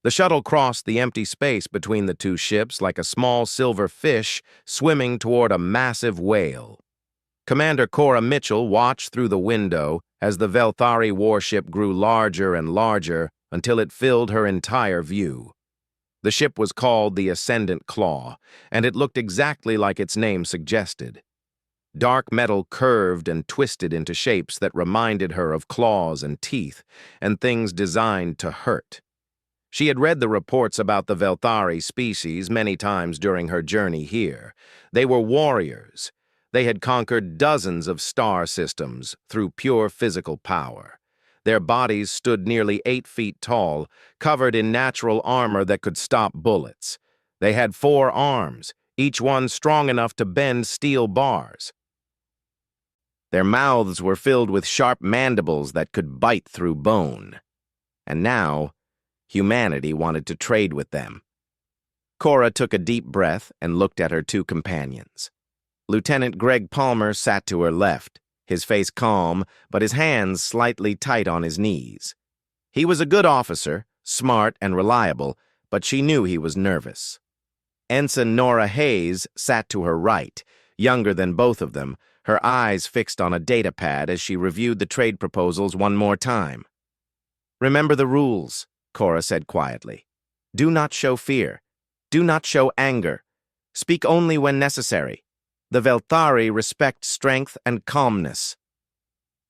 The shuttle crossed the empty space between the two ships like a small silver fish swimming toward a massive whale. Commander Cora Mitchell watched through the window as the Velthari warship grew larger and larger until it filled her entire view. The ship was called the Ascendant Claw, and it looked exactly like its name suggested. Dark metal curved and twisted into shapes that reminded her of claws and teeth, and things designed to hurt. She had read the reports about the Velthari species many times during her journey here. They were warriors. They had conquered dozens of star systems through pure physical power. Their bodies stood nearly 8 feet tall, covered in natural armor that could stop bullets. They had 4 arms, each one strong enough to bend steel bars. Their mouths were filled with sharp mandibles that could bite through bone. And now, humanity wanted to trade with them. Cora took a deep breath and looked at her 2 companions. Lieutenant Greg Palmer sat to her left, his face calm, but his hands slightly tight on his knees. He was a good officer, smart and reliable, but she knew he was nervous. Ensign Nora Hayes sat to her right, younger than both of them, her eyes fixed on a data pad as she reviewed the trade proposals one more time. "Remember the rules," Cora said quietly. "Do not show fear. Do not show anger. Speak only when necessary. The Velthari respect strength and calmness."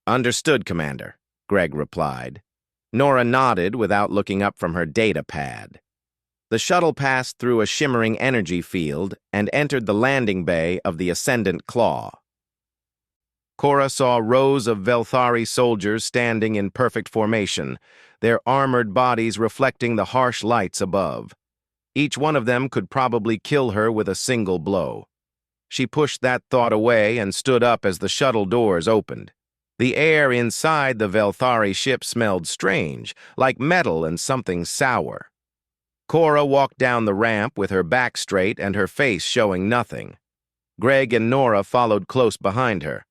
"Understood, Commander," Greg replied. Nora nodded without looking up from her data pad. The shuttle passed through a shimmering energy field and entered the landing bay of the Ascendant Claw. Cora saw rows of Velthari soldiers standing in perfect formation, their armored bodies reflecting the harsh lights above. Each one of them could probably kill her with a single blow. She pushed that thought away and stood up as the shuttle doors opened. The air inside the Velthari ship smelled strange, like metal and something sour. Cora walked down the ramp with her back straight and her face showing nothing. Greg and Nora followed close behind her.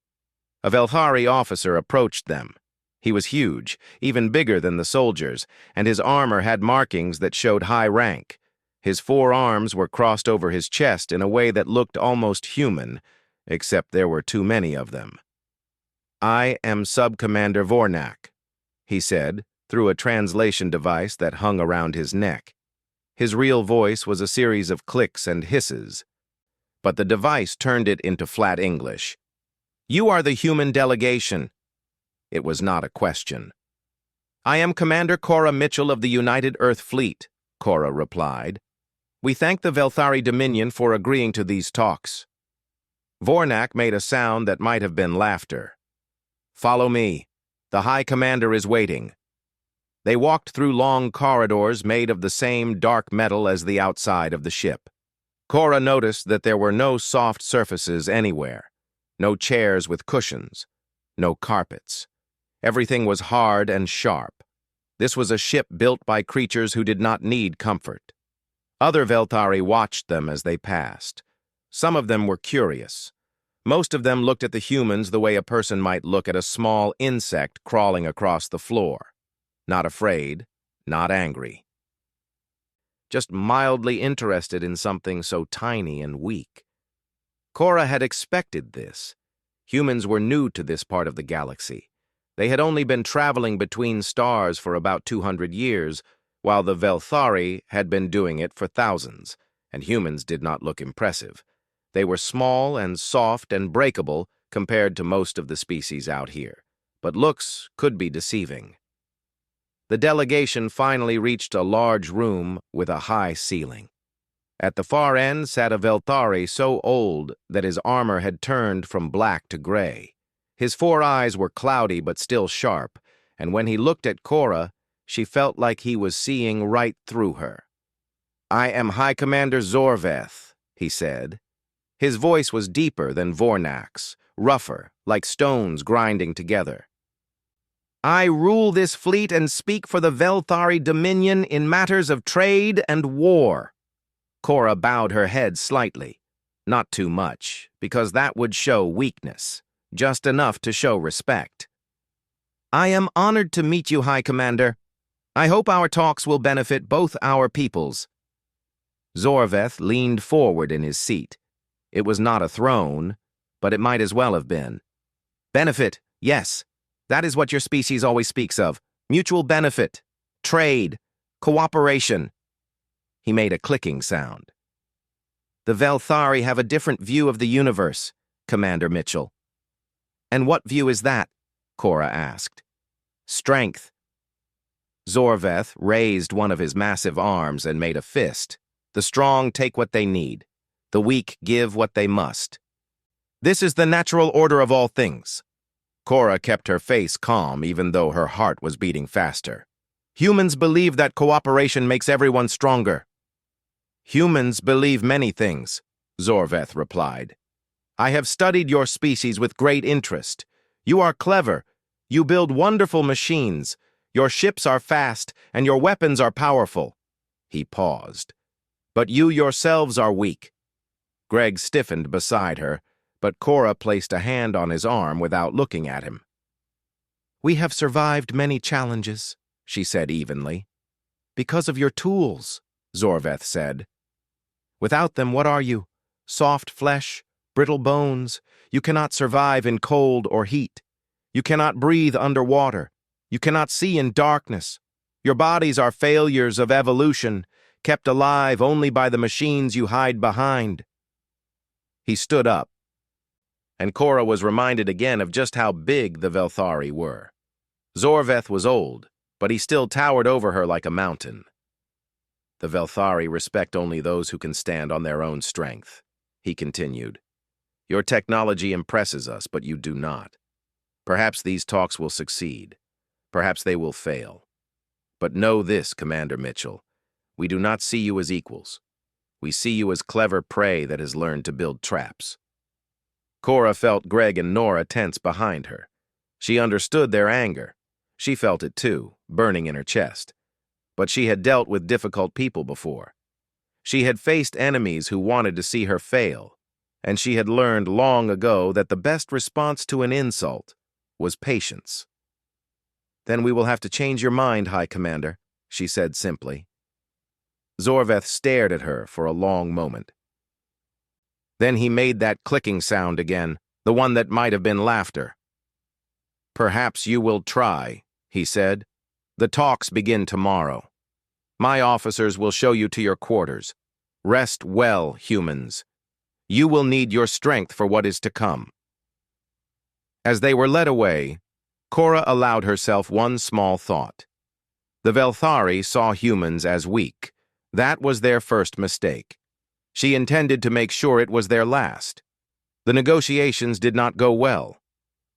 A Velthari officer approached them. He was huge, even bigger than the soldiers, and his armor had markings that showed high rank. His 4 arms were crossed over his chest in a way that looked almost human, except there were too many of them. "I am Sub-Commander Vornak," he said, through a translation device that hung around his neck. His real voice was a series of clicks and hisses, but the device turned it into flat English. "You are the human delegation." It was not a question. "I am Commander Cora Mitchell of the United Earth Fleet," Cora replied. "We thank the Velthari Dominion for agreeing to these talks." Vornak made a sound that might have been laughter. "Follow me. The High Commander is waiting." They walked through long corridors made of the same dark metal as the outside of the ship. Cora noticed that there were no soft surfaces anywhere. No chairs with cushions. No carpets. Everything was hard and sharp. This was a ship built by creatures who did not need comfort. Other Velthari watched them as they passed. Some of them were curious. Most of them looked at the humans the way a person might look at a small insect crawling across the floor. Not afraid, not angry. Just mildly interested in something so tiny and weak. Cora had expected this. Humans were new to this part of the galaxy. They had only been traveling between stars for about 200 years, while the Velthari had been doing it for thousands, and humans did not look impressive. They were small and soft and breakable compared to most of the species out here, but looks could be deceiving. The delegation finally reached a large room with a high ceiling. At the far end sat a Velthari so old that his armor had turned from black to gray. His 4 eyes were cloudy but still sharp, and when he looked at Cora, she felt like he was seeing right through her. "I am High Commander Zorveth," he said. His voice was deeper than Vornak's, rougher, like stones grinding together. "I rule this fleet and speak for the Velthari Dominion in matters of trade and war." Cora bowed her head slightly. Not too much, because that would show weakness. Just enough to show respect. "I am honored to meet you, High Commander." I hope our talks will benefit both our peoples. Zorveth leaned forward in his seat. It was not a throne, but it might as well have been. Benefit, yes. That is what your species always speaks of. Mutual benefit, trade, cooperation. He made a clicking sound. The Velthari have a different view of the universe, Commander Mitchell. And what view is that? Cora asked. Strength. Zorveth raised one of his massive arms and made a fist. The strong take what they need. The weak give what they must. This is the natural order of all things. Cora kept her face calm even though her heart was beating faster. Humans believe that cooperation makes everyone stronger. Humans believe many things, Zorveth replied. I have studied your species with great interest. You are clever. You build wonderful machines. Your ships are fast, and your weapons are powerful. He paused. But you yourselves are weak. Greg stiffened beside her, but Cora placed a hand on his arm without looking at him. We have survived many challenges, she said evenly. Because of your tools, Zorveth said. Without them, what are you? Soft flesh, brittle bones. You cannot survive in cold or heat. You cannot breathe underwater. You cannot see in darkness. Your bodies are failures of evolution, kept alive only by the machines you hide behind. He stood up, and Cora was reminded again of just how big the Velthari were. Zorveth was old, but he still towered over her like a mountain. The Velthari respect only those who can stand on their own strength, he continued. Your technology impresses us, but you do not. Perhaps these talks will succeed. Perhaps they will fail. But know this, Commander Mitchell. We do not see you as equals. We see you as clever prey that has learned to build traps. Cora felt Greg and Nora tense behind her. She understood their anger. She felt it too, burning in her chest. But she had dealt with difficult people before. She had faced enemies who wanted to see her fail, and she had learned long ago that the best response to an insult was patience. Then we will have to change your mind, High Commander, she said simply. Zorveth stared at her for a long moment. Then he made that clicking sound again, the one that might have been laughter. Perhaps you will try, he said. The talks begin tomorrow. My officers will show you to your quarters. Rest well, humans. You will need your strength for what is to come. As they were led away, Cora allowed herself one small thought. The Velthari saw humans as weak. That was their first mistake. She intended to make sure it was their last. The negotiations did not go well.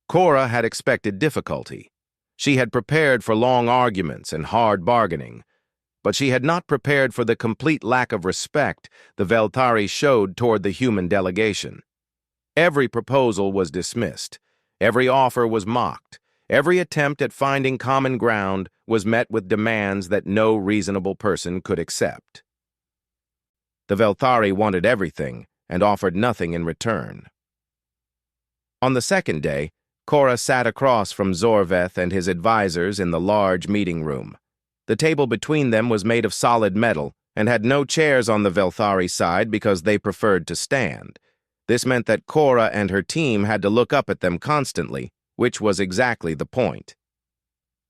Cora had expected difficulty. She had prepared for long arguments and hard bargaining, but she had not prepared for the complete lack of respect the Velthari showed toward the human delegation. Every proposal was dismissed. Every offer was mocked. Every attempt at finding common ground was met with demands that no reasonable person could accept. The Velthari wanted everything and offered nothing in return. On the second day, Cora sat across from Zorveth and his advisors in the large meeting room. The table between them was made of solid metal and had no chairs on the Velthari side because they preferred to stand. This meant that Cora and her team had to look up at them constantly, which was exactly the point.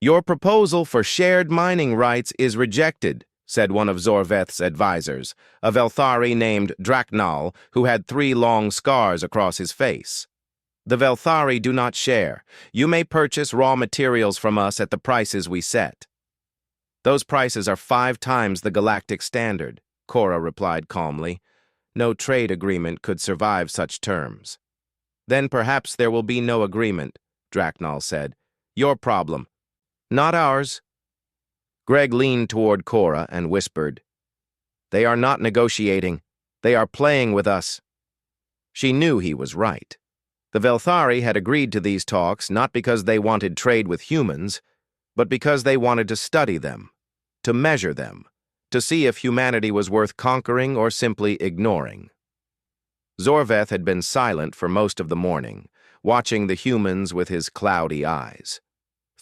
Your proposal for shared mining rights is rejected, said one of Zorveth's advisors, a Velthari named Draknal, who had 3 long scars across his face. The Velthari do not share. You may purchase raw materials from us at the prices we set. Those prices are 5 times the galactic standard, Cora replied calmly. No trade agreement could survive such terms. Then perhaps there will be no agreement, Draknal said. Your problem, not ours. Greg leaned toward Cora and whispered, They are not negotiating. They are playing with us. She knew he was right. The Velthari had agreed to these talks not because they wanted trade with humans, but because they wanted to study them, to measure them, to see if humanity was worth conquering or simply ignoring. Zorveth had been silent for most of the morning, watching the humans with his cloudy eyes.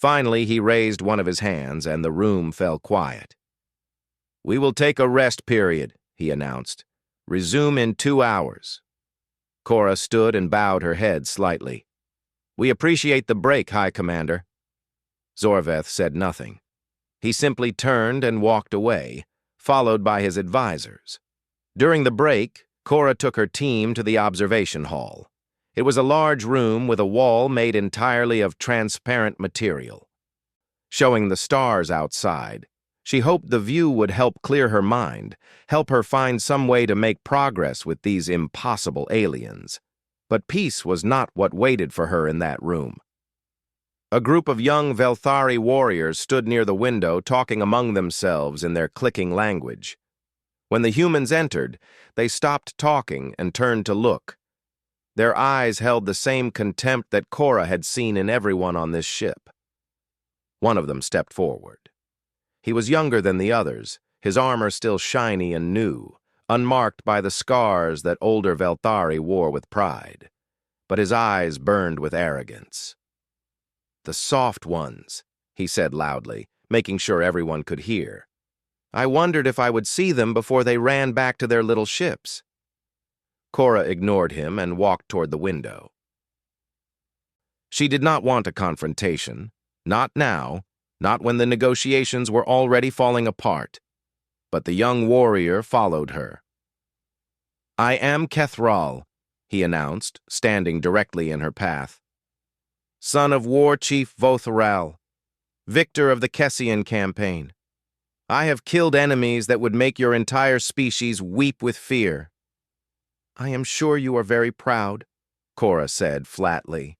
Finally, he raised one of his hands, and the room fell quiet. "We will take a rest period," he announced. "Resume in 2 hours." Cora stood and bowed her head slightly. "We appreciate the break, High Commander." Zorveth said nothing. He simply turned and walked away, followed by his advisors. During the break, Cora took her team to the observation hall. It was a large room with a wall made entirely of transparent material. Showing the stars outside, she hoped the view would help clear her mind, help her find some way to make progress with these impossible aliens. But peace was not what waited for her in that room. A group of young Velthari warriors stood near the window, talking among themselves in their clicking language. When the humans entered, they stopped talking and turned to look. Their eyes held the same contempt that Cora had seen in everyone on this ship. One of them stepped forward. He was younger than the others, his armor still shiny and new, unmarked by the scars that older Velthari wore with pride. But his eyes burned with arrogance. "The soft ones," he said loudly, making sure everyone could hear. "I wondered if I would see them before they ran back to their little ships." Cora ignored him and walked toward the window. She did not want a confrontation, not now, not when the negotiations were already falling apart. But the young warrior followed her. "I am Kethral," he announced, standing directly in her path. "Son of War Chief Votharal, victor of the Kessian campaign. I have killed enemies that would make your entire species weep with fear." "I am sure you are very proud," Cora said flatly.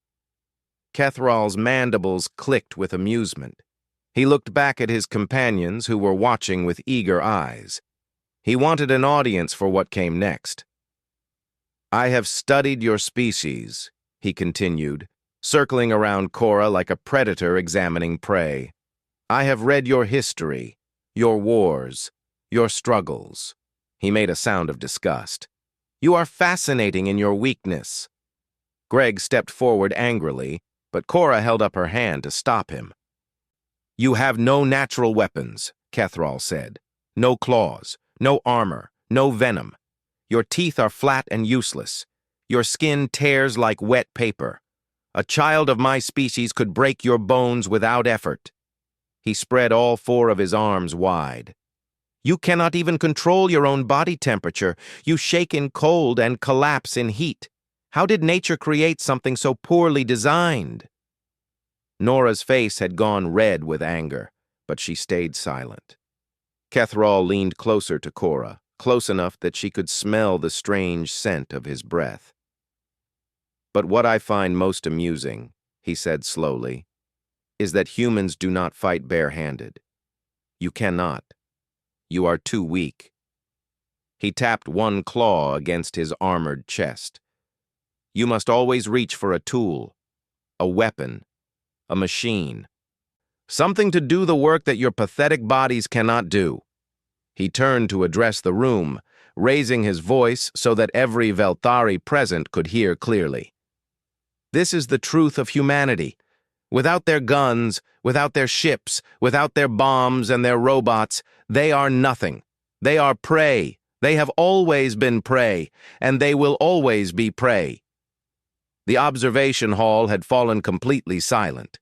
Kethral's mandibles clicked with amusement. He looked back at his companions, who were watching with eager eyes. He wanted an audience for what came next. "I have studied your species," he continued, circling around Cora like a predator examining prey. "I have read your history, your wars, your struggles." He made a sound of disgust. "You are fascinating in your weakness." Greg stepped forward angrily, but Cora held up her hand to stop him. "You have no natural weapons," Kethral said. "No claws, no armor, no venom. Your teeth are flat and useless. Your skin tears like wet paper. A child of my species could break your bones without effort." He spread all 4 of his arms wide. "You cannot even control your own body temperature. You shake in cold and collapse in heat. How did nature create something so poorly designed?" Nora's face had gone red with anger, but she stayed silent. Kethral leaned closer to Cora, close enough that she could smell the strange scent of his breath. "But what I find most amusing," he said slowly, "is that humans do not fight barehanded. You cannot. You are too weak." He tapped one claw against his armored chest. "You must always reach for a tool, a weapon, a machine. Something to do the work that your pathetic bodies cannot do." He turned to address the room, raising his voice so that every Velthari present could hear clearly. "This is the truth of humanity. Without their guns, without their ships, without their bombs and their robots, they are nothing. They are prey. They have always been prey, and they will always be prey." The observation hall had fallen completely silent.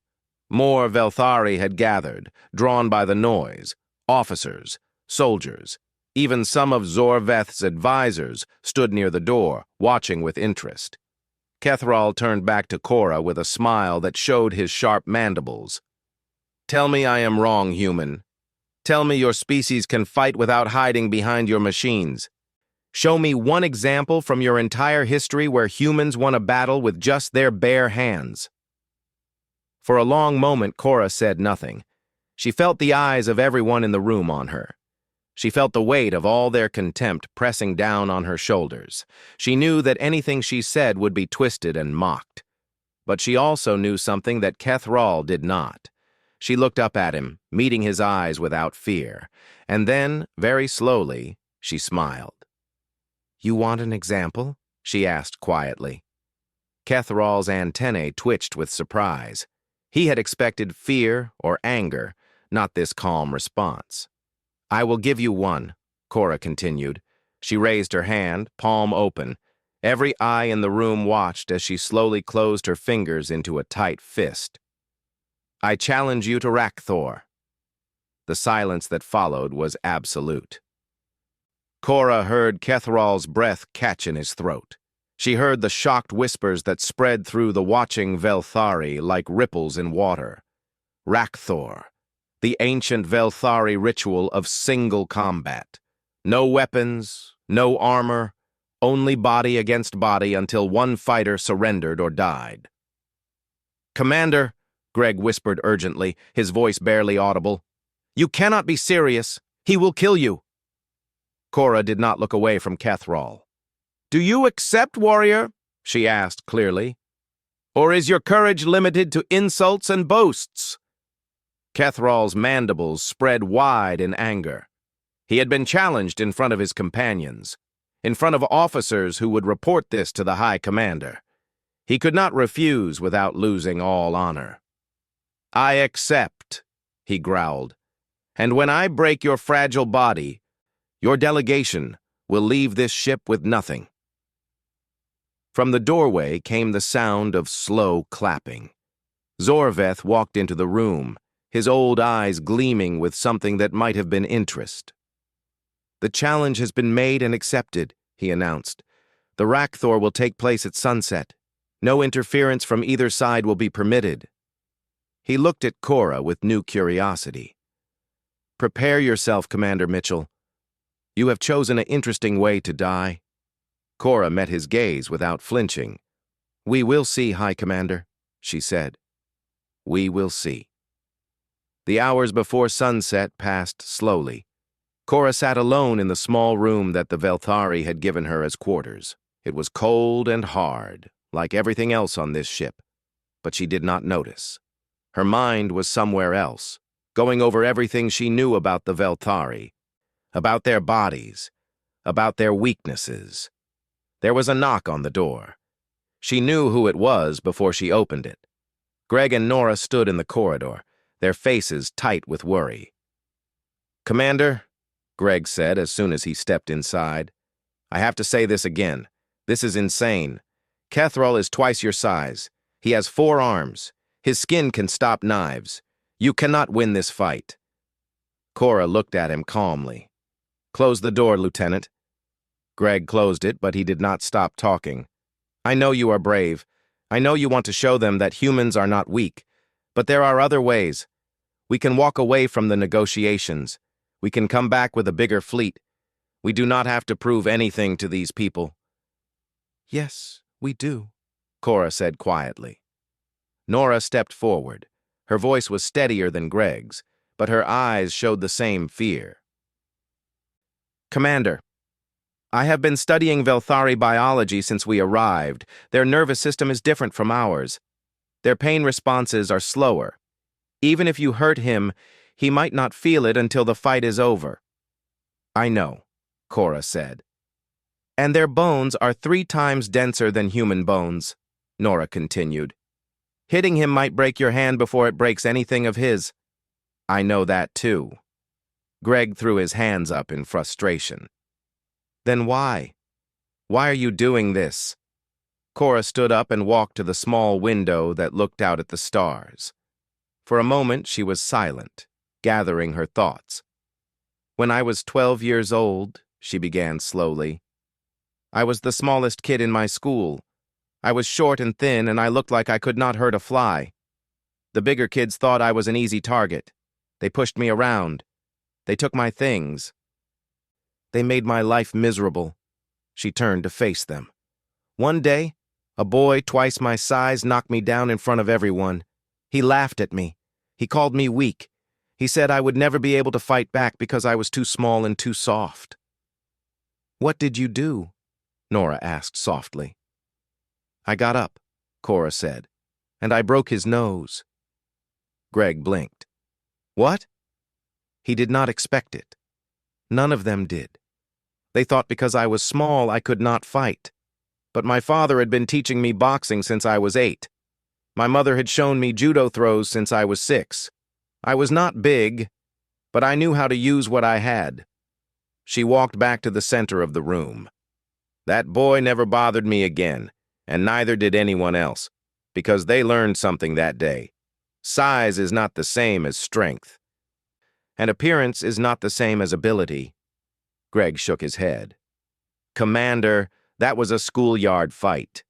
More Velthari had gathered, drawn by the noise. Officers, soldiers, even some of Zorveth's advisors stood near the door, watching with interest. Kethral turned back to Cora with a smile that showed his sharp mandibles. "Tell me I am wrong, human. Tell me your species can fight without hiding behind your machines. Show me one example from your entire history where humans won a battle with just their bare hands." For a long moment, Cora said nothing. She felt the eyes of everyone in the room on her. She felt the weight of all their contempt pressing down on her shoulders. She knew that anything she said would be twisted and mocked. But she also knew something that Kethral did not. She looked up at him, meeting his eyes without fear, and then, very slowly, she smiled. "You want an example?" she asked quietly. Kethral's antennae twitched with surprise. He had expected fear or anger, not this calm response. "I will give you one," Cora continued. She raised her hand, palm open. Every eye in the room watched as she slowly closed her fingers into a tight fist. "I challenge you to Rakthor." The silence that followed was absolute. Cora heard Kethral's breath catch in his throat. She heard the shocked whispers that spread through the watching Velthari like ripples in water. Rakthor, the ancient Velthari ritual of single combat. No weapons, no armor, only body against body until one fighter surrendered or died. "Commander," Greg whispered urgently, his voice barely audible, "you cannot be serious. He will kill you." Cora did not look away from Kethral. "Do you accept, warrior?" she asked clearly. "Or is your courage limited to insults and boasts?" Kethral's mandibles spread wide in anger. He had been challenged in front of his companions, in front of officers who would report this to the High Commander. He could not refuse without losing all honor. "I accept," he growled. "And when I break your fragile body, your delegation will leave this ship with nothing." From the doorway came the sound of slow clapping. Zorveth walked into the room, his old eyes gleaming with something that might have been interest. "The challenge has been made and accepted," he announced. "The Rakthor will take place at sunset. No interference from either side will be permitted." He looked at Cora with new curiosity. "Prepare yourself, Commander Mitchell. You have chosen an interesting way to die." Cora met his gaze without flinching. "We will see, High Commander," she said. "We will see." The hours before sunset passed slowly. Cora sat alone in the small room that the Velthari had given her as quarters. It was cold and hard, like everything else on this ship, but she did not notice. Her mind was somewhere else, going over everything she knew about the Velthari, about their bodies, about their weaknesses. There was a knock on the door. She knew who it was before she opened it. Greg and Nora stood in the corridor, their faces tight with worry. "Commander," Greg said as soon as he stepped inside, "I have to say this again. This is insane. Kethral is twice your size. He has 4 arms. His skin can stop knives. You cannot win this fight." Cora looked at him calmly. "Close the door, Lieutenant." Greg closed it, but he did not stop talking. "I know you are brave. I know you want to show them that humans are not weak. But there are other ways. We can walk away from the negotiations. We can come back with a bigger fleet. We do not have to prove anything to these people." "Yes, we do," Cora said quietly. Nora stepped forward. Her voice was steadier than Greg's, but her eyes showed the same fear. "Commander, I have been studying Velthari biology since we arrived. Their nervous system is different from ours. Their pain responses are slower. Even if you hurt him, he might not feel it until the fight is over." "I know," Cora said. "And their bones are 3 times denser than human bones," Nora continued. "Hitting him might break your hand before it breaks anything of his." "I know that too." Greg threw his hands up in frustration. "Then why? Why are you doing this?" Cora stood up and walked to the small window that looked out at the stars. For a moment she was silent, gathering her thoughts. "When I was 12 years old," she began slowly, "I was the smallest kid in my school. I was short and thin, and I looked like I could not hurt a fly. The bigger kids thought I was an easy target. They pushed me around. They took my things. They made my life miserable." She turned to face them. "One day, a boy twice my size knocked me down in front of everyone. He laughed at me. He called me weak. He said I would never be able to fight back because I was too small and too soft." "What did you do?" Nora asked softly. "I got up," Cora said, "and I broke his nose." Greg blinked. "What?" He did not expect it. None of them did. They thought because I was small I could not fight. But my father had been teaching me boxing since I was 8. My mother had shown me judo throws since I was 6. I was not big, but I knew how to use what I had. She walked back to the center of the room. That boy never bothered me again, and neither did anyone else, because they learned something that day. Size is not the same as strength, and appearance is not the same as ability. Greg shook his head. Commander, that was a schoolyard fight.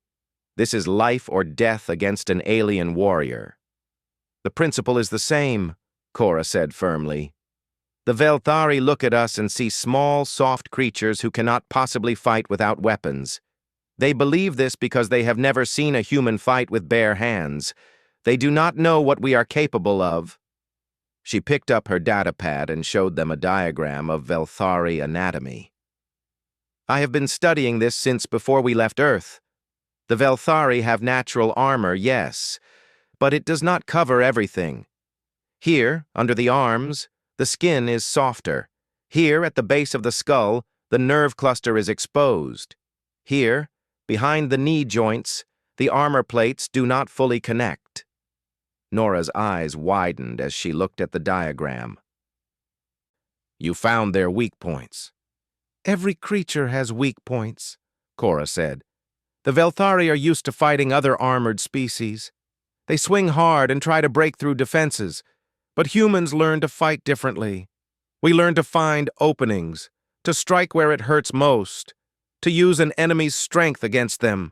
This is life or death against an alien warrior. The principle is the same, Cora said firmly. The Velthari look at us and see small, soft creatures who cannot possibly fight without weapons. They believe this because they have never seen a human fight with bare hands. They do not know what we are capable of. She picked up her datapad and showed them a diagram of Velthari anatomy. I have been studying this since before we left Earth. The Velthari have natural armor, yes, but it does not cover everything. Here, under the arms, the skin is softer. Here, at the base of the skull, the nerve cluster is exposed. Here, behind the knee joints, the armor plates do not fully connect. Nora's eyes widened as she looked at the diagram. You found their weak points. Every creature has weak points, Cora said. The Velthari are used to fighting other armored species. They swing hard and try to break through defenses, but humans learn to fight differently. We learn to find openings, to strike where it hurts most, to use an enemy's strength against them.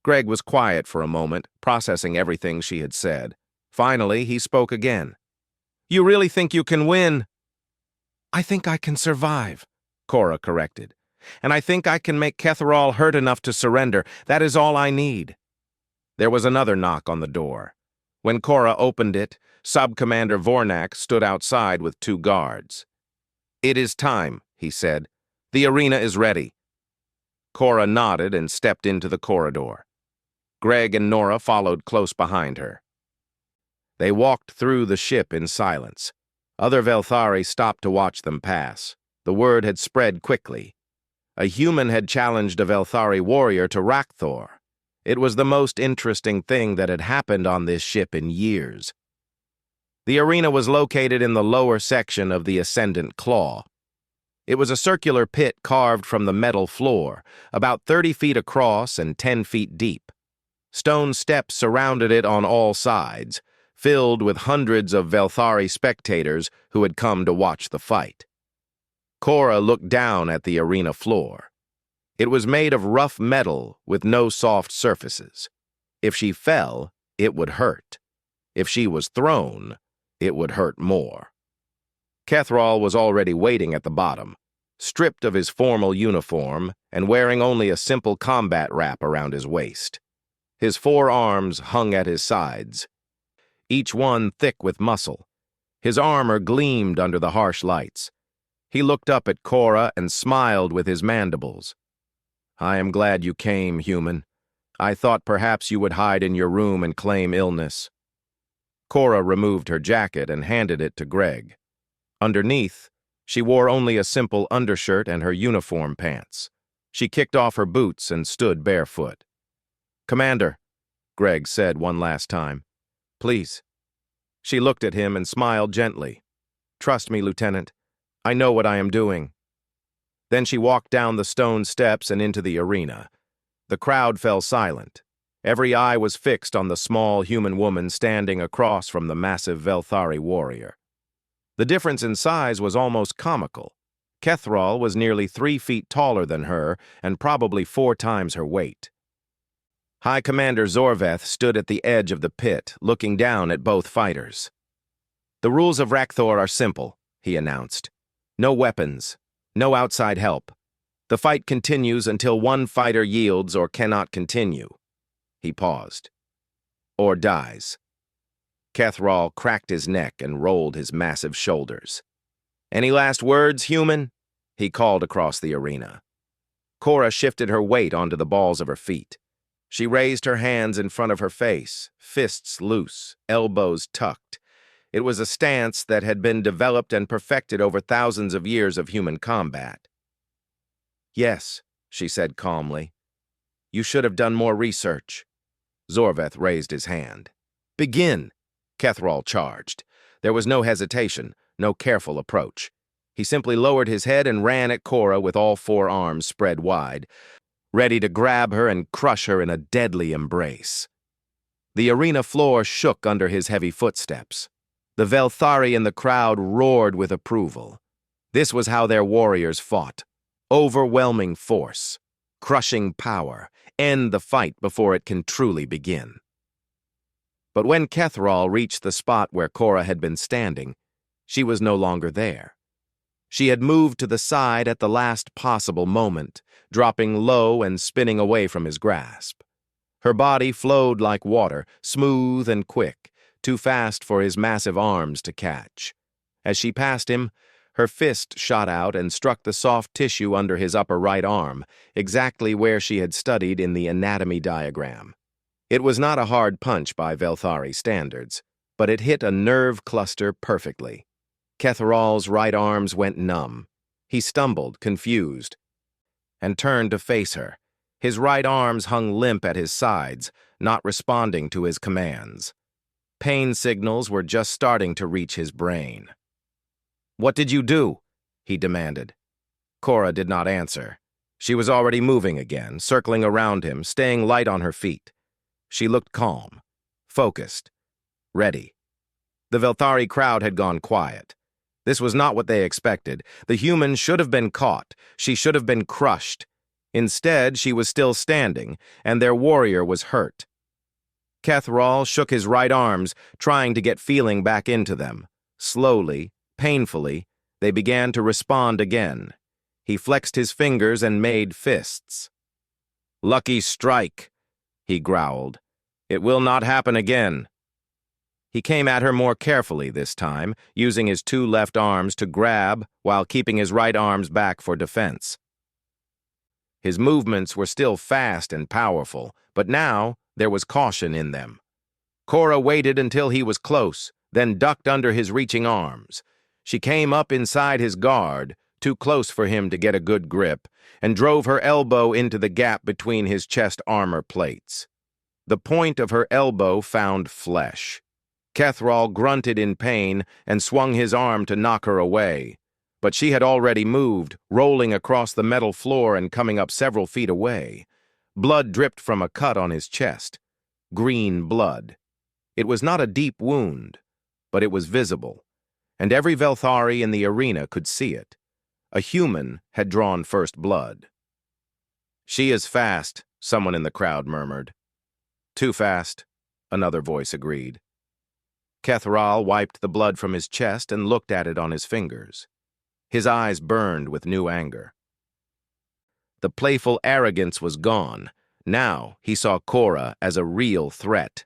Greg was quiet for a moment, processing everything she had said. Finally, he spoke again. You really think you can win? I think I can survive, Cora corrected. And I think I can make Kethrol hurt enough to surrender. That is all I need. There was another knock on the door. When Cora opened it, Sub-Commander Vornak stood outside with 2 guards. It is time, he said. The arena is ready. Cora nodded and stepped into the corridor. Greg and Nora followed close behind her. They walked through the ship in silence. Other Velthari stopped to watch them pass. The word had spread quickly. A human had challenged a Velthari warrior to Rakthor. It was the most interesting thing that had happened on this ship in years. The arena was located in the lower section of the Ascendant Claw. It was a circular pit carved from the metal floor, about 30 feet across and 10 feet deep. Stone steps surrounded it on all sides, filled with hundreds of Velthari spectators who had come to watch the fight. Cora looked down at the arena floor. It was made of rough metal with no soft surfaces. If she fell, it would hurt. If she was thrown, it would hurt more. Kethrol was already waiting at the bottom, stripped of his formal uniform and wearing only a simple combat wrap around his waist. His 4 arms hung at his sides, each one thick with muscle. His armor gleamed under the harsh lights. He looked up at Cora and smiled with his mandibles. I am glad you came, human. I thought perhaps you would hide in your room and claim illness. Cora removed her jacket and handed it to Greg. Underneath, she wore only a simple undershirt and her uniform pants. She kicked off her boots and stood barefoot. Commander, Greg said one last time. Please. She looked at him and smiled gently. Trust me, Lieutenant. I know what I am doing. Then she walked down the stone steps and into the arena. The crowd fell silent. Every eye was fixed on the small human woman standing across from the massive Velthari warrior. The difference in size was almost comical. Kethrol was nearly 3 feet taller than her and probably 4 times her weight. High Commander Zorveth stood at the edge of the pit, looking down at both fighters. The rules of Rakthor are simple, he announced. No weapons, no outside help. The fight continues until one fighter yields or cannot continue. He paused. Or dies. Kethrol cracked his neck and rolled his massive shoulders. Any last words, human? He called across the arena. Cora shifted her weight onto the balls of her feet. She raised her hands in front of her face, fists loose, elbows tucked. It was a stance that had been developed and perfected over thousands of years of human combat. Yes, she said calmly. You should have done more research. Zorveth raised his hand. "Begin!" Kethral charged. There was no hesitation, no careful approach. He simply lowered his head and ran at Cora with all four arms spread wide, ready to grab her and crush her in a deadly embrace. The arena floor shook under his heavy footsteps. The Velthari in the crowd roared with approval. This was how their warriors fought. Overwhelming force, crushing power, end the fight before it can truly begin. But when Kethral reached the spot where Cora had been standing, she was no longer there. She had moved to the side at the last possible moment, dropping low and spinning away from his grasp. Her body flowed like water, smooth and quick, too fast for his massive arms to catch. As she passed him, her fist shot out and struck the soft tissue under his upper right arm, exactly where she had studied in the anatomy diagram. It was not a hard punch by Velthari standards, but it hit a nerve cluster perfectly. Kethral's right arms went numb. He stumbled, confused, and turned to face her. His right arms hung limp at his sides, not responding to his commands. Pain signals were just starting to reach his brain. "What did you do?" he demanded. Cora did not answer. She was already moving again, circling around him, staying light on her feet. She looked calm, focused, ready. The Velthari crowd had gone quiet. This was not what they expected. The human should have been caught. She should have been crushed. Instead, she was still standing, and their warrior was hurt. Kethral shook his right arms, trying to get feeling back into them. Slowly, painfully, they began to respond again. He flexed his fingers and made fists. "Lucky strike," he growled. "It will not happen again." He came at her more carefully this time, using his two left arms to grab while keeping his right arms back for defense. His movements were still fast and powerful, but now there was caution in them. Cora waited until he was close, then ducked under his reaching arms. She came up inside his guard, too close for him to get a good grip, and drove her elbow into the gap between his chest armor plates. The point of her elbow found flesh. Kethral grunted in pain and swung his arm to knock her away. But she had already moved, rolling across the metal floor and coming up several feet away. Blood dripped from a cut on his chest. Green blood. It was not a deep wound, but it was visible, and every Velthari in the arena could see it. A human had drawn first blood. "She is fast," someone in the crowd murmured. "Too fast," another voice agreed. Kethral wiped the blood from his chest and looked at it on his fingers. His eyes burned with new anger. The playful arrogance was gone. Now he saw Cora as a real threat.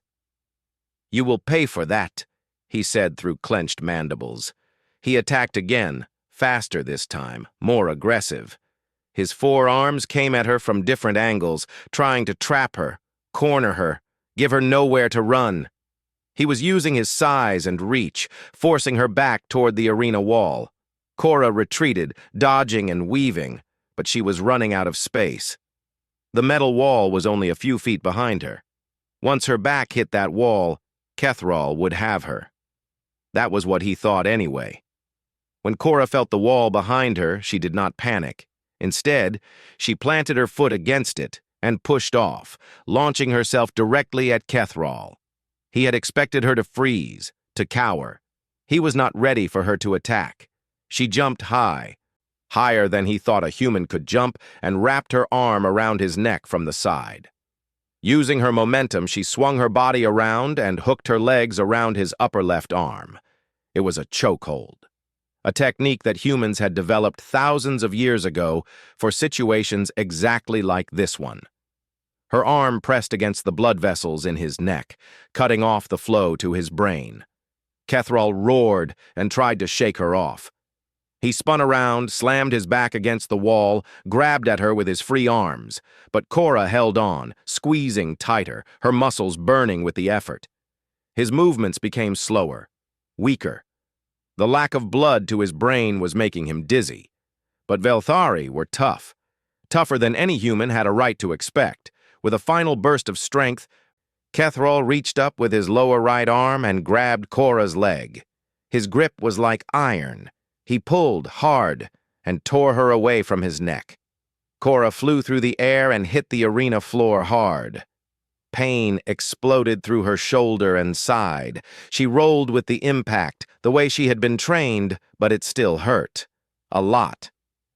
"You will pay for that," he said through clenched mandibles. He attacked again, faster this time, more aggressive. His forearms came at her from different angles, trying to trap her, corner her, give her nowhere to run. He was using his size and reach, forcing her back toward the arena wall. Cora retreated, dodging and weaving, but she was running out of space. The metal wall was only a few feet behind her. Once her back hit that wall, Kethral would have her. That was what he thought anyway. When Cora felt the wall behind her, she did not panic. Instead, she planted her foot against it and pushed off, launching herself directly at Kethral. He had expected her to freeze, to cower. He was not ready for her to attack. She jumped high, higher than he thought a human could jump, and wrapped her arm around his neck from the side. Using her momentum, she swung her body around and hooked her legs around his upper left arm. It was a chokehold, a technique that humans had developed thousands of years ago for situations exactly like this one. Her arm pressed against the blood vessels in his neck, cutting off the flow to his brain. Kethral roared and tried to shake her off. He spun around, slammed his back against the wall, grabbed at her with his free arms, but Cora held on, squeezing tighter, her muscles burning with the effort. His movements became slower, weaker. The lack of blood to his brain was making him dizzy. But Velthari were tough, tougher than any human had a right to expect. With a final burst of strength, Kethrol reached up with his lower right arm and grabbed Cora's leg. His grip was like iron. He pulled hard and tore her away from his neck. Cora flew through the air and hit the arena floor hard. Pain exploded through her shoulder and side. She rolled with the impact, the way she had been trained, but it still hurt. A lot.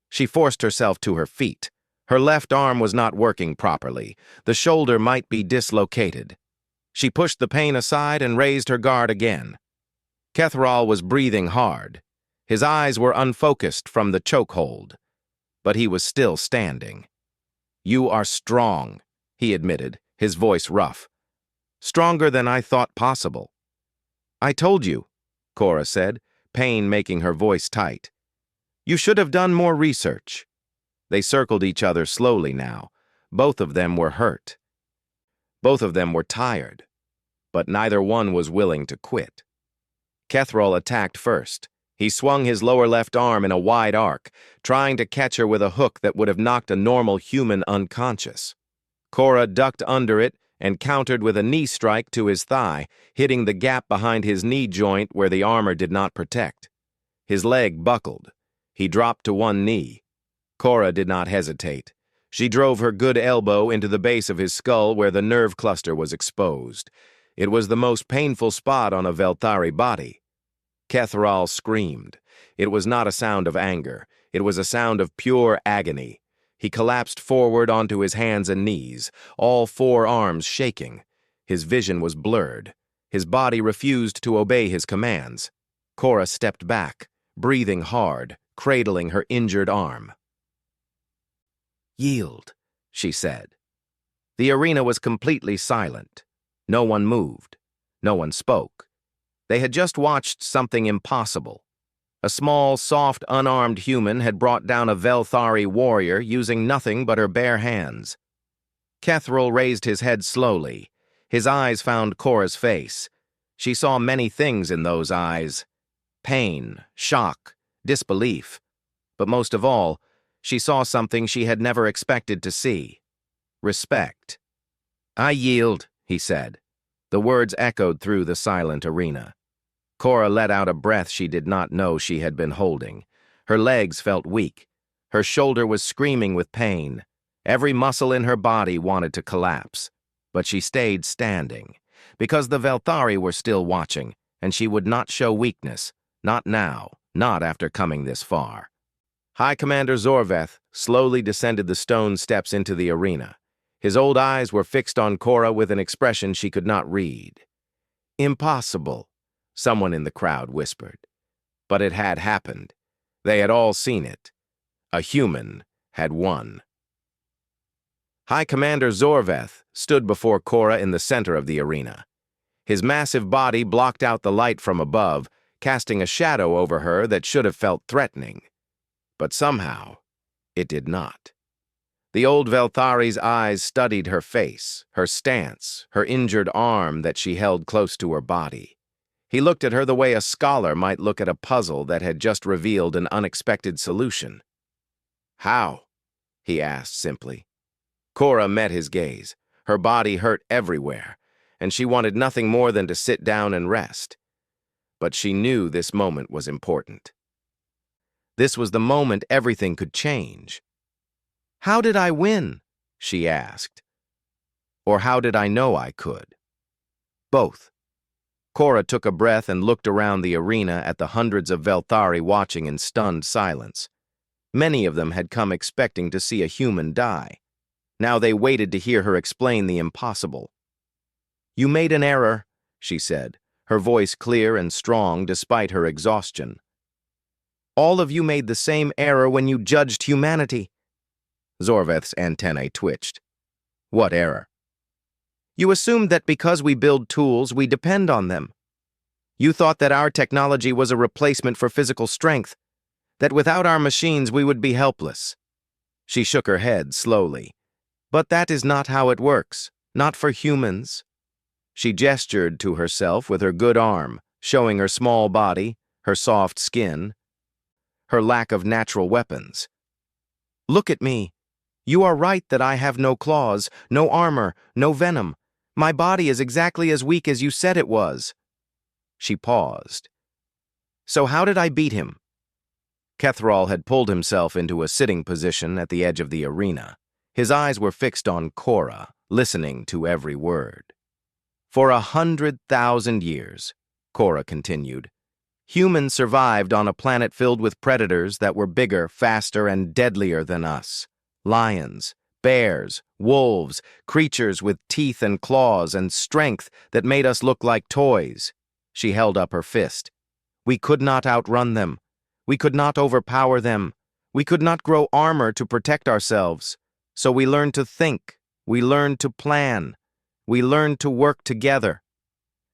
She forced herself to her feet. Her left arm was not working properly. The shoulder might be dislocated. She pushed the pain aside and raised her guard again. Kethrol was breathing hard. His eyes were unfocused from the chokehold. But he was still standing. "You are strong," he admitted, his voice rough. "Stronger than I thought possible." "I told you," Cora said, pain making her voice tight. "You should have done more research." They circled each other slowly now. Both of them were hurt. Both of them were tired. But neither one was willing to quit. Kethrol attacked first. He swung his lower left arm in a wide arc, trying to catch her with a hook that would have knocked a normal human unconscious. Cora ducked under it and countered with a knee strike to his thigh, hitting the gap behind his knee joint where the armor did not protect. His leg buckled. He dropped to one knee. Cora did not hesitate. She drove her good elbow into the base of his skull where the nerve cluster was exposed. It was the most painful spot on a Velthari body. Kethrol screamed. It was not a sound of anger. It was a sound of pure agony. He collapsed forward onto his hands and knees, all four arms shaking. His vision was blurred. His body refused to obey his commands. Cora stepped back, breathing hard, cradling her injured arm. "Yield," she said. The arena was completely silent. No one moved. No one spoke. They had just watched something impossible. A small, soft, unarmed human had brought down a Velthari warrior using nothing but her bare hands. Kethrol raised his head slowly. His eyes found Cora's face. She saw many things in those eyes. Pain, shock, disbelief. But most of all, she saw something she had never expected to see. Respect. "I yield," he said. The words echoed through the silent arena. Cora let out a breath she did not know she had been holding. Her legs felt weak. Her shoulder was screaming with pain. Every muscle in her body wanted to collapse. But she stayed standing, because the Velthari were still watching, and she would not show weakness. Not now, not after coming this far. High Commander Zorveth slowly descended the stone steps into the arena. His old eyes were fixed on Cora with an expression she could not read. "Impossible," someone in the crowd whispered. But it had happened. They had all seen it. A human had won. High Commander Zorveth stood before Cora in the center of the arena. His massive body blocked out the light from above, casting a shadow over her that should have felt threatening. But somehow, it did not. The old Velthari's eyes studied her face, her stance, her injured arm that she held close to her body. He looked at her the way a scholar might look at a puzzle that had just revealed an unexpected solution. "How?" he asked simply. Cora met his gaze. Her body hurt everywhere, and she wanted nothing more than to sit down and rest. But she knew this moment was important. This was the moment everything could change. "How did I win?" she asked. Or how did I know I could? Both. Cora took a breath and looked around the arena at the hundreds of Velthari watching in stunned silence. Many of them had come expecting to see a human die. Now they waited to hear her explain the impossible. "You made an error," she said, her voice clear and strong despite her exhaustion. "All of you made the same error when you judged humanity." Zorveth's antennae twitched. "What error?" "You assumed that because we build tools, we depend on them. You thought that our technology was a replacement for physical strength, that without our machines we would be helpless." She shook her head slowly. "But that is not how it works, not for humans." She gestured to herself with her good arm, showing her small body, her soft skin, her lack of natural weapons. "Look at me. You are right that I have no claws, no armor, no venom. My body is exactly as weak as you said it was. She paused. So how did I beat him? Kethrall had pulled himself into a sitting position at the edge of the arena. His eyes were fixed on Cora, listening to every word. For 100,000 years, Cora continued, humans survived on a planet filled with predators that were bigger, faster, and deadlier than us. Lions, bears, wolves, creatures with teeth and claws and strength that made us look like toys. She held up her fist. We could not outrun them. We could not overpower them. We could not grow armor to protect ourselves. So we learned to think. We learned to plan. We learned to work together.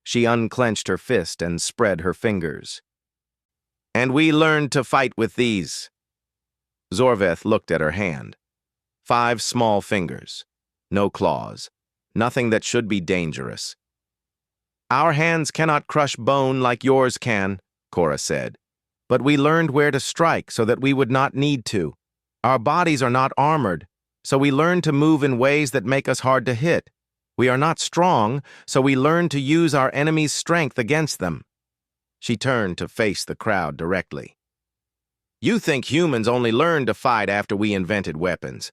She unclenched her fist and spread her fingers. And we learned to fight with these. Zorveth looked at her hand. 5 small fingers. No claws. Nothing that should be dangerous. Our hands cannot crush bone like yours can, Cora said. But we learned where to strike so that we would not need to. Our bodies are not armored, so we learn to move in ways that make us hard to hit. We are not strong, so we learn to use our enemy's strength against them. She turned to face the crowd directly. You think humans only learned to fight after we invented weapons,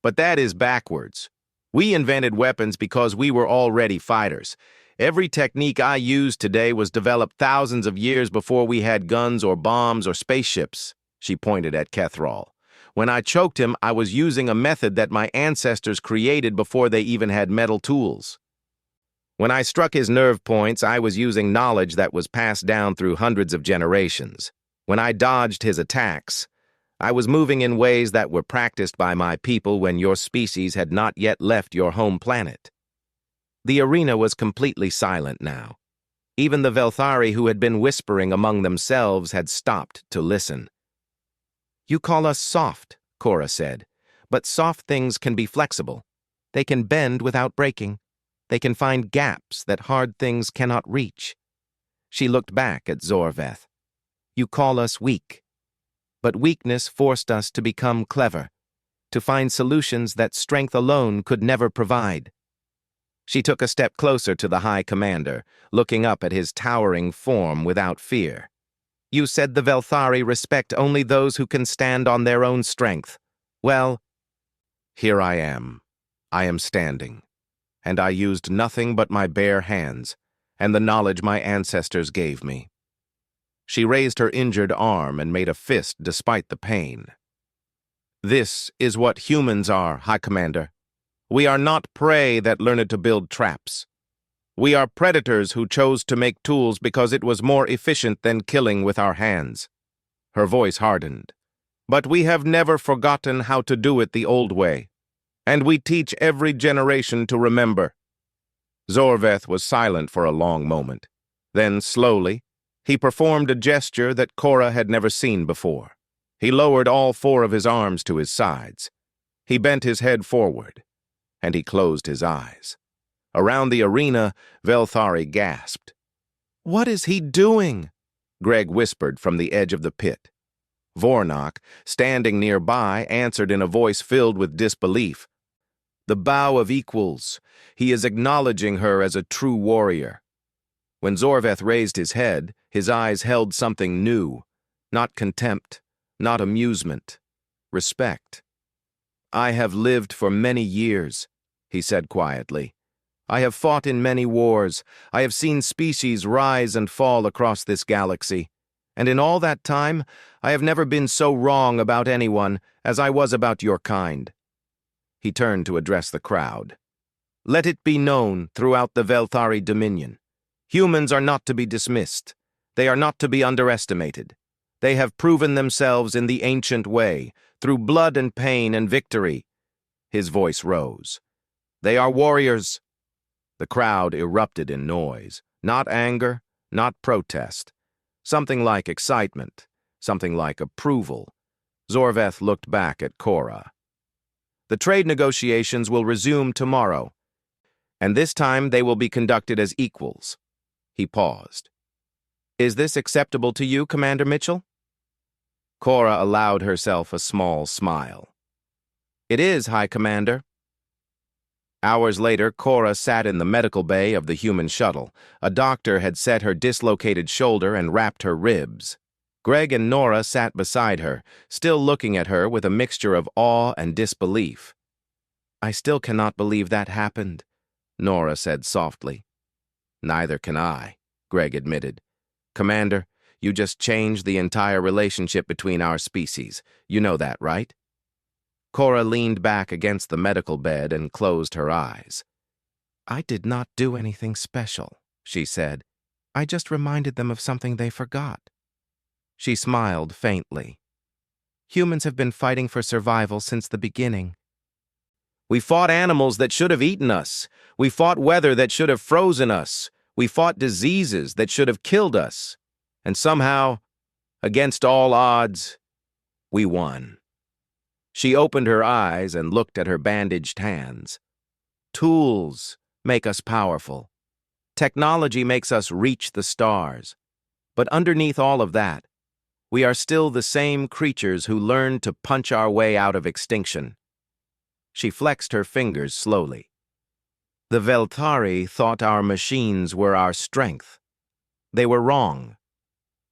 but that is backwards. We invented weapons because we were already fighters. Every technique I use today was developed thousands of years before we had guns or bombs or spaceships, she pointed at Kethrall. When I choked him, I was using a method that my ancestors created before they even had metal tools. When I struck his nerve points, I was using knowledge that was passed down through hundreds of generations. When I dodged his attacks, I was moving in ways that were practiced by my people when your species had not yet left your home planet. The arena was completely silent now. Even the Velthari who had been whispering among themselves had stopped to listen. You call us soft, Cora said, but soft things can be flexible. They can bend without breaking. They can find gaps that hard things cannot reach. She looked back at Zorveth. You call us weak. But weakness forced us to become clever, to find solutions that strength alone could never provide. She took a step closer to the High Commander, looking up at his towering form without fear. You said the Velthari respect only those who can stand on their own strength. Well, here I am. I am standing. And I used nothing but my bare hands and the knowledge my ancestors gave me. She raised her injured arm and made a fist despite the pain. This is what humans are, High Commander. We are not prey that learned to build traps. We are predators who chose to make tools because it was more efficient than killing with our hands. Her voice hardened. But we have never forgotten how to do it the old way. And we teach every generation to remember. Zorveth was silent for a long moment. Then, slowly, he performed a gesture that Cora had never seen before. He lowered all 4 of his arms to his sides. He bent his head forward, and he closed his eyes. Around the arena, Velthari gasped. What is he doing? Greg whispered from the edge of the pit. Vornok, standing nearby, answered in a voice filled with disbelief. The bow of equals. He is acknowledging her as a true warrior. When Zorveth raised his head, his eyes held something new. Not contempt, not amusement. Respect. I have lived for many years, he said quietly. I have fought in many wars. I have seen species rise and fall across this galaxy. And in all that time, I have never been so wrong about anyone as I was about your kind. He turned to address the crowd. Let it be known throughout the Velthari Dominion. Humans are not to be dismissed. They are not to be underestimated. They have proven themselves in the ancient way, through blood and pain and victory. His voice rose. They are warriors. The crowd erupted in noise, not anger, not protest. Something like excitement, something like approval. Zorveth looked back at Cora. The trade negotiations will resume tomorrow, and this time they will be conducted as equals. He paused. Is this acceptable to you, Commander Mitchell? Cora allowed herself a small smile. It is, High Commander. Hours later, Cora sat in the medical bay of the human shuttle. A doctor had set her dislocated shoulder and wrapped her ribs. Greg and Nora sat beside her, still looking at her with a mixture of awe and disbelief. "I still cannot believe that happened," Nora said softly. "Neither can I," Greg admitted. "Commander, you just changed the entire relationship between our species. You know that, right?" Cora leaned back against the medical bed and closed her eyes. "I did not do anything special," she said. "I just reminded them of something they forgot." She smiled faintly. "Humans have been fighting for survival since the beginning. We fought animals that should have eaten us. We fought weather that should have frozen us. We fought diseases that should have killed us. And somehow, against all odds, we won." She opened her eyes and looked at her bandaged hands. "Tools make us powerful. Technology makes us reach the stars. But underneath all of that, we are still the same creatures who learned to punch our way out of extinction." She flexed her fingers slowly. "The Velthari thought our machines were our strength. They were wrong.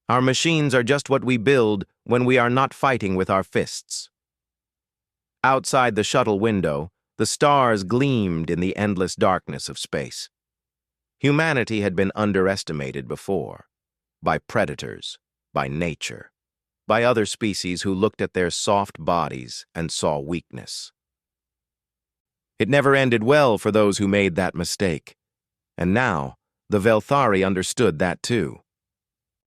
Our machines are just what we build when we are not fighting with our fists." Outside the shuttle window, the stars gleamed in the endless darkness of space. Humanity had been underestimated before, by predators, by nature, by other species who looked at their soft bodies and saw weakness. It never ended well for those who made that mistake. And now, the Velthari understood that too.